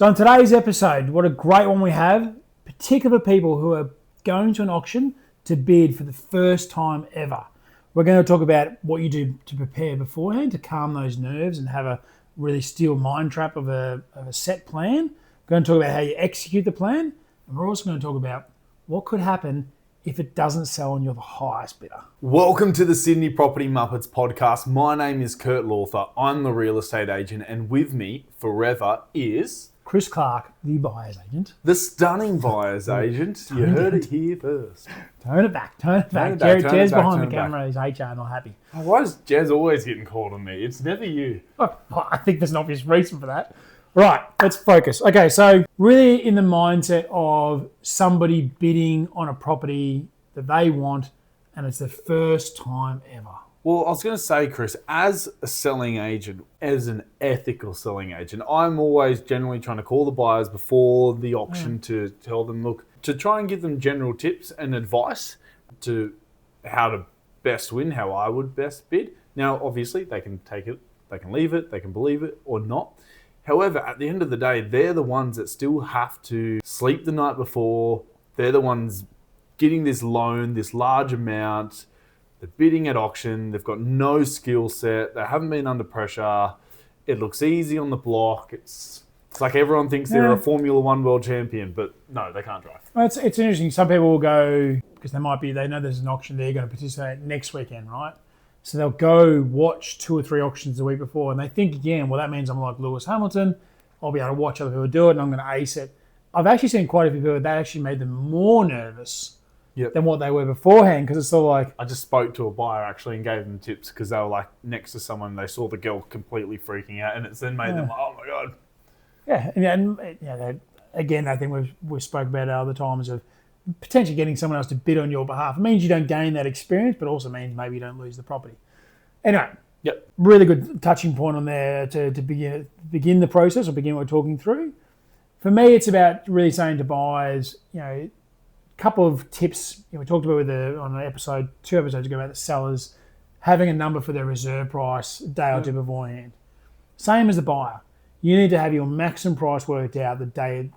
So in today's episode, what a great one we have, particularly for people who are going to an auction to bid for the first time ever. We're going to talk about what you do to prepare beforehand to calm those nerves and have a really steel mind trap of a set plan. We're going to talk about how you execute the plan, and we're also going to talk about what could happen if it doesn't sell and you're the highest bidder. Welcome to the Sydney Property Muppets podcast. My name is Lawther. I'm the real estate agent, and with me forever is Chris Clarke, the buyer's agent. the stunning buyer's agent. You heard it here first. Turn it back. Jez behind the camera is HR not happy. Why is Jez always getting called on me? It's never you. Well, I think there's an obvious reason for that. Right, let's focus. Okay, so really in the mindset of somebody bidding on a property that they want and it's their first time ever. Well, I was going to say, Chris, as a selling agent, as an ethical selling agent, I'm always generally trying to call the buyers before the auction to tell them, look, to try and give them general tips and advice to how to best win, how I would best bid. Now, obviously, they can take it, they can leave it, they can believe it or not. However, at the end of the day, they're the ones that still have to sleep the night before. They're the ones getting this loan, this large amount. They're bidding at auction. They've got no skill set. They haven't been under pressure. It looks easy on the block. It's like everyone thinks they're a Formula One world champion, but no, they can't drive. Well, it's interesting. Some people will go, because they know there's an auction, they're going to participate next weekend, right? So they'll go watch 2 or 3 auctions the week before, and they think again, well, that means I'm like Lewis Hamilton. I'll be able to watch other people do it, and I'm going to ace it. I've actually seen quite a few people that actually made them more nervous than what they were beforehand, because it's sort of like... I just spoke to a buyer actually and gave them tips because they were like next to someone, they saw the girl completely freaking out, and it's then made them like, oh my God. Yeah, and again, I think we've spoke about it other times of potentially getting someone else to bid on your behalf. It means you don't gain that experience, but also means maybe you don't lose the property. Anyway, really good touching point on there to begin the process or begin what we're talking through. For me, it's about really saying to buyers, a couple of tips. We talked about on an episode, 2 episodes ago, about the sellers having a number for their reserve price a day or two beforehand. Same as the buyer. You need to have your maximum price worked out the day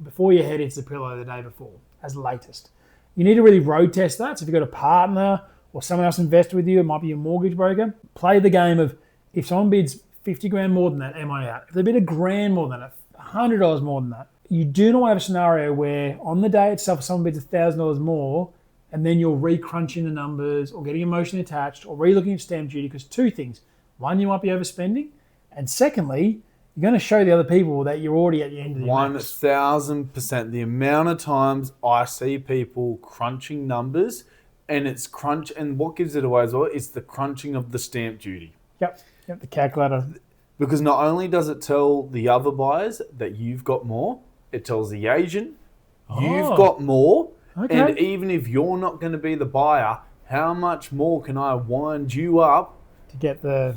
before your head hits the pillow the day before, as latest. You need to really road test that. So if you've got a partner or someone else invested with you, it might be your mortgage broker, play the game of if someone bids 50 grand more than that, am I out? If they bid $1,000 more than that, $100 more than that, you do not want to have a scenario where on the day itself, if someone bids $1,000 more, and then you're re-crunching the numbers or getting emotionally attached or re-looking at stamp duty, because 2 things. 1, you might be overspending, and secondly, you're going to show the other people that you're already at the end of the 1,000%. The amount of times I see people crunching numbers, and it's crunch, and what gives it away as well is the crunching of the stamp duty. Yep, the calculator. Because not only does it tell the other buyers that you've got more, it tells the agent you've got more, and even if you're not going to be the buyer, how much more can I wind you up to get the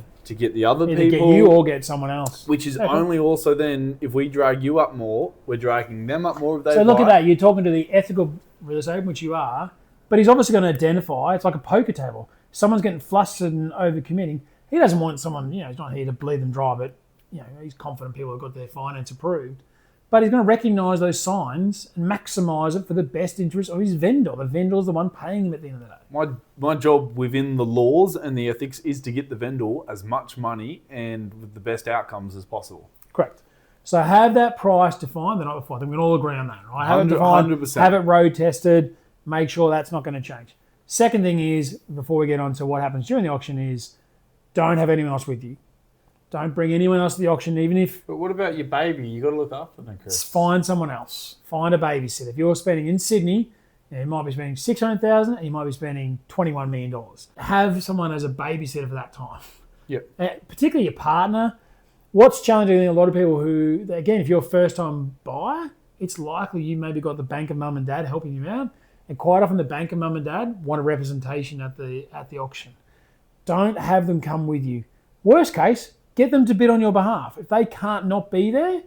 other either people, get you or get someone else. Which is only also then, if we drag you up more, we're dragging them up more if they So look at that, you're talking to the ethical real estate, which you are, but he's obviously going to identify, it's like a poker table. Someone's getting flustered and over-committing. He doesn't want someone, he's not here to bleed them dry, but he's confident people have got their finance approved. But he's going to recognise those signs and maximise it for the best interest of his vendor. The vendor is the one paying him at the end of the day. My job within the laws and the ethics is to get the vendor as much money and with the best outcomes as possible. Correct. So have that price defined the night before. I think we can all agree on that, right? Have it defined, 100%. Have it road tested, make sure that's not going to change. Second thing is, before we get on to what happens during the auction, is don't have anyone else with you. Don't bring anyone else to the auction, even if... But what about your baby? You got to look after them, Chris. Find someone else. Find a babysitter. If you're spending in Sydney, you might be spending $600,000 and you might be spending $21 million. Have someone as a babysitter for that time. Yep. Particularly your partner. What's challenging a lot of people who, again, if you're a first-time buyer, it's likely you maybe got the bank of mum and dad helping you out, and quite often the bank of mum and dad want a representation at the auction. Don't have them come with you. Worst case, get them to bid on your behalf. If they can't not be there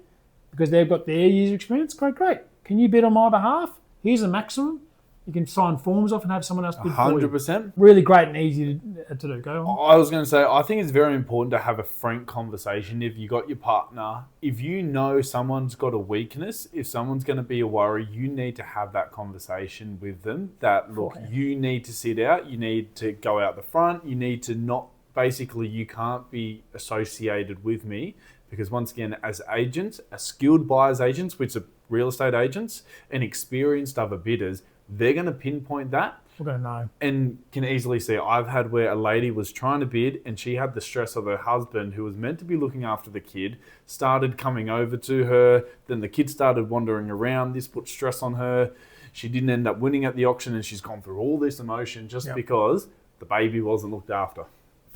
because they've got their years of experience, great. Can you bid on my behalf? Here's the maximum. You can sign forms off and have someone else bid for you. 100%. Really great and easy to do. Go on. I was going to say, I think it's very important to have a frank conversation. If you got your partner, if you know someone's got a weakness, if someone's going to be a worry, you need to have that conversation with them. That look, you need to sit out. You need to go out the front. You need to not. Basically, you can't be associated with me because once again, as agents, as skilled buyers agents, which are real estate agents and experienced other bidders, they're going to pinpoint that. We're going to know. And can easily see, I've had where a lady was trying to bid and she had the stress of her husband who was meant to be looking after the kid, started coming over to her, then the kid started wandering around, this put stress on her. She didn't end up winning at the auction and she's gone through all this emotion just because the baby wasn't looked after.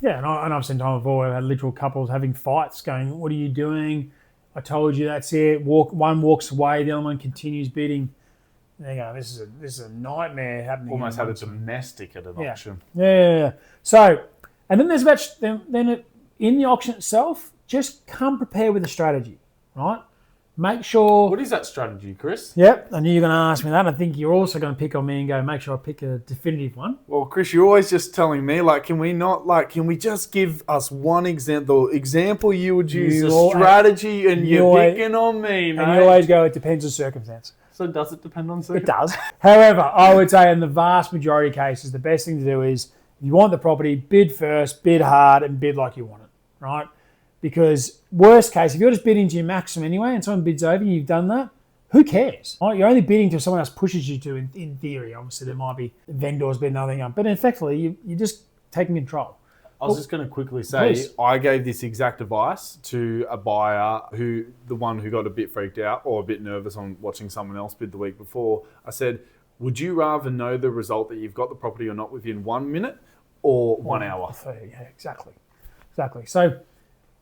Yeah, and I've seen time before I've had literal couples having fights going, what are you doing? I told you that's it. One walks away, the other one continues bidding. There you go. This is a nightmare happening. Almost had a domestic at an auction. Yeah. So, and then there's about in the auction itself, just come prepared with a strategy, right? Make sure. What is that strategy, Chris? Yep, I knew you were going to ask me that. I think you're also going to pick on me and go, make sure I pick a definitive one. Well, Chris, you're always just telling me, can we just give us one example? The example you would use, a strategy, and you're picking on me, mate. And you always go, it depends on circumstance. So does it depend on circumstance? It does. However, I would say in the vast majority of cases, the best thing to do is, if you want the property, bid first, bid hard, and bid like you want it, right? Because worst case, if you're just bidding to your maximum anyway and someone bids over you, you've done that, who cares? Right? You're only bidding till someone else pushes you to, in theory. Obviously, there might be vendors bidding nothing up. But effectively, you're just taking control. I was just going to quickly say, I gave this exact advice to a buyer the one who got a bit freaked out or a bit nervous on watching someone else bid the week before. I said, would you rather know the result that you've got the property or not within 1 minute or 1 hour? 30, yeah, exactly. So...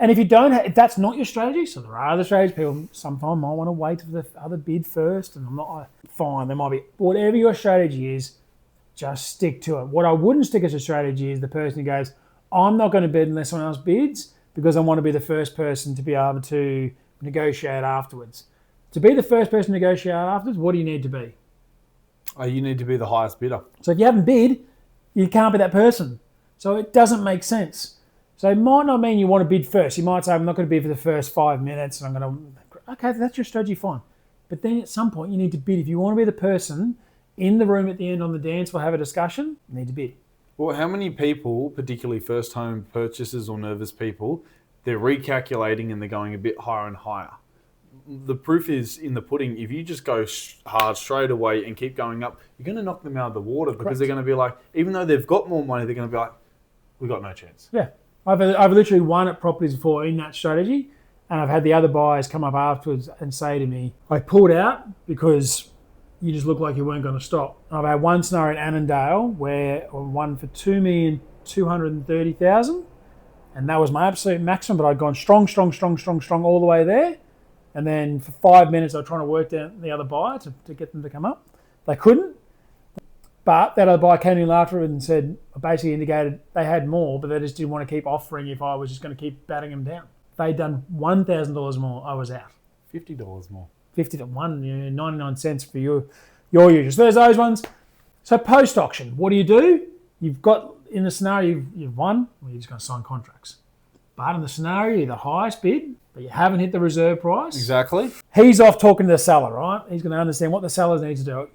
And if you don't, if that's not your strategy, so there are other strategies. People sometimes might want to wait for the other bid first, and I'm not fine. There might be whatever your strategy is, just stick to it. What I wouldn't stick as a strategy is the person who goes, I'm not going to bid unless someone else bids because I want to be the first person to be able to negotiate afterwards. To be the first person to negotiate afterwards, what do you need to be? You need to be the highest bidder. So if you haven't bid, you can't be that person. So it doesn't make sense. So it might not mean you want to bid first. You might say, I'm not going to bid for the first 5 minutes and I'm going to... Okay, that's your strategy, fine. But then at some point you need to bid. If you want to be the person in the room at the end on the dance floor, have a discussion, you need to bid. Well, how many people, particularly first home purchasers or nervous people, they're recalculating and they're going a bit higher and higher? The proof is in the pudding. If you just go hard straight away and keep going up, you're going to knock them out of the water because they're going to be like, even though they've got more money, they're going to be like, we've got no chance. Yeah. I've literally won at properties before in that strategy, and I've had the other buyers come up afterwards and say to me, I pulled out because you just looked like you weren't going to stop. I've had one scenario in Annandale where I won for $2,230,000, and that was my absolute maximum, but I'd gone strong all the way there. And then for 5 minutes, I was trying to work down the other buyer to get them to come up. They couldn't. But that other buyer came in after and said, basically indicated they had more, but they just didn't want to keep offering if I was just going to keep batting them down. If they'd done $1,000 more, I was out. $50 more. 50 to 1, 99 cents for your users. So there's those ones. So post-auction, what do? You've got, in the scenario, you've won, well, you're just going to sign contracts. But in the scenario, you're the highest bid, but you haven't hit the reserve price. Exactly. He's off talking to the seller, right? He's going to understand what the sellers need to do.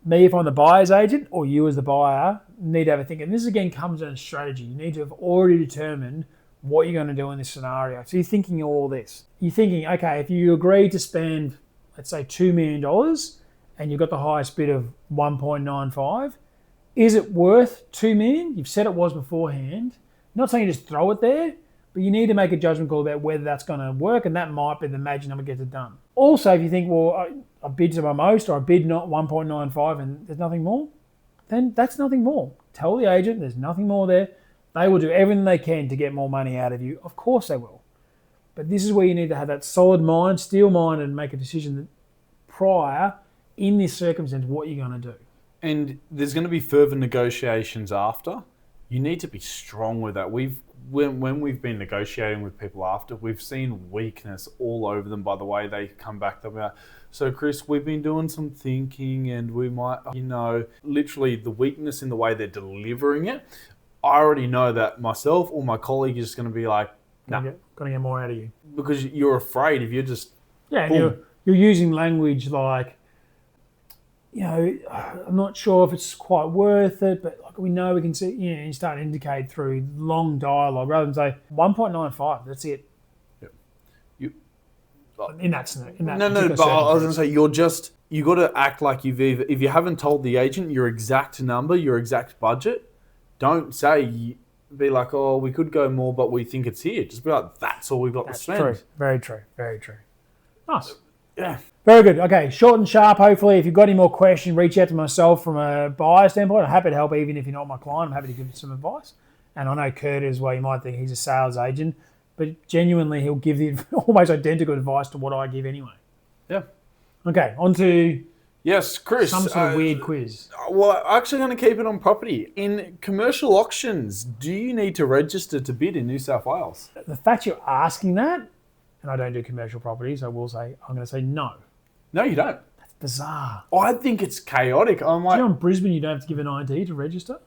Me, if I'm the buyer's agent, or you as the buyer, need to have a think. And this again comes in a strategy. You need to have already determined what you're going to do in this scenario. So you're thinking all this. You're thinking, okay, if you agree to spend, let's say $2 million, and you've got the highest bid of 1.95, is it worth $2 million? You've said it was beforehand. I'm not saying you just throw it there, but you need to make a judgment call about whether that's going to work, and that might be the magic number gets it done. Also, if you think, well, I bid to my most, or I bid not 1.95 and there's nothing more, then that's nothing more. Tell the agent there's nothing more there. They will do everything they can to get more money out of you. Of course they will. But this is where you need to have that solid mind, steel mind, and make a decision that prior, in this circumstance, what you're going to do. And there's going to be further negotiations after. You need to be strong with that. We've when we've been negotiating with people after, we've seen weakness all over them by the way they come back. They'll be like, so Chris, we've been doing some thinking and we might, literally the weakness in the way they're delivering it. I already know that myself or my colleague is just going to be like, no. Got to get more out of you. Because you're afraid if you're just... Yeah, and you're using language like, I'm not sure if it's quite worth it, but like we know we can see, you start to indicate through long dialogue rather than say 1.95, that's it. Yep. In that scenario. No, but I was going to say, you got to act like if you haven't told the agent your exact number, your exact budget, don't be like, oh, we could go more, but we think it's here. Just be like, that's all we've got to spend. True. Very true. Very true. Nice. Yeah. Very good. Okay, short and sharp, hopefully. If you've got any more questions, reach out to myself from a buyer standpoint. I'm happy to help, even if you're not my client. I'm happy to give you some advice. And I know Kurt as well. You might think he's a sales agent, but genuinely he'll give the almost identical advice to what I give anyway. Yeah. Okay, on to... Yes, Chris. Some sort of weird quiz. Well, I'm actually going to keep it on property. In commercial auctions, do you need to register to bid in New South Wales? The fact you're asking that, and I don't do commercial properties, I'm going to say no. No, you don't. That's bizarre. I think it's chaotic. I'm like... Do you know in Brisbane you don't have to give an ID to register?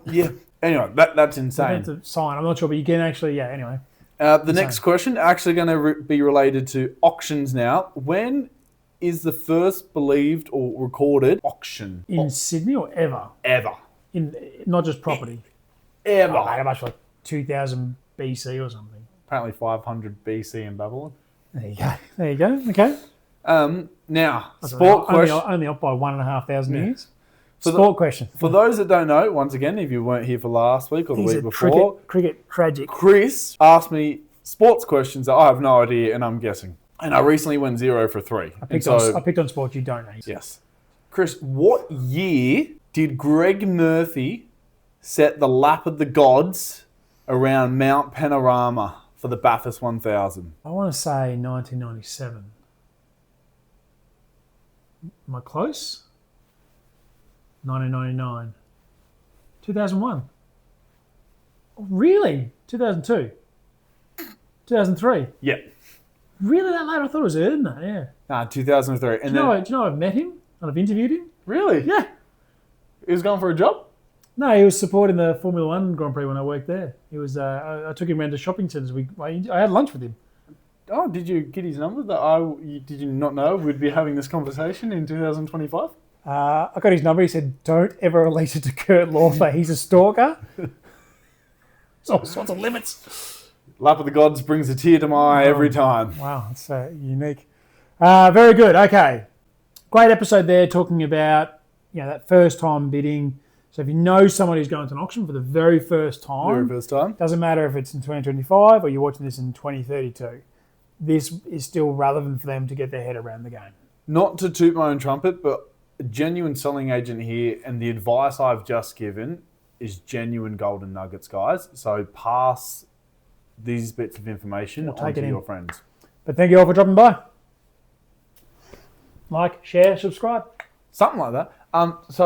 Yeah. Anyway, that's insane. You have to sign. I'm not sure, but you can actually, anyway. The next question, actually going to be related to auctions now. When is the first believed or recorded auction? In Sydney or ever? Ever. Not just property. Ever. Oh, how much, like 2000 BC or something? Apparently 500 BC in Babylon. There you go. Okay. Now, sport question. Only up by 1,500 years. For Sport question. For those that don't know, once again, if you weren't here for last week or the week before, cricket tragic. Chris asked me sports questions that I have no idea and I'm guessing. And I recently went 0 for 3. I picked on sports you don't know. Yes. Chris, what year did Greg Murphy set the lap of the gods around Mount Panorama for the Bathurst 1000? I want to say 1997. Am I close? 1999. 2001. Really? 2002. 2003. Yeah. Really that late? I thought it was earlier than that, yeah. Nah, 2003. Do you know I've met him and I've interviewed him? Really? Yeah. He was going for a job? No, he was supporting the Formula One Grand Prix when I worked there. He was. I took him around to shopping centres. I had lunch with him. Oh, did you get his number? Did you not know we'd be having this conversation in 2025? I got his number. He said, "Don't ever release it to Kurt Lawther. He's a stalker." There's all sorts of limits. Lap of the Gods brings a tear to my eye every time. Wow, that's unique. Very good. Okay, great episode there, talking about that first time bidding. So if you know someone who's going to an auction for the very first time, doesn't matter if it's in 2025 or you're watching this in 2032, this is still relevant for them to get their head around the game. Not to toot my own trumpet, but a genuine selling agent here, and the advice I've just given is genuine golden nuggets, guys. So pass these bits of information on to your friends. But thank you all for dropping by. Like, share, subscribe. Something like that. So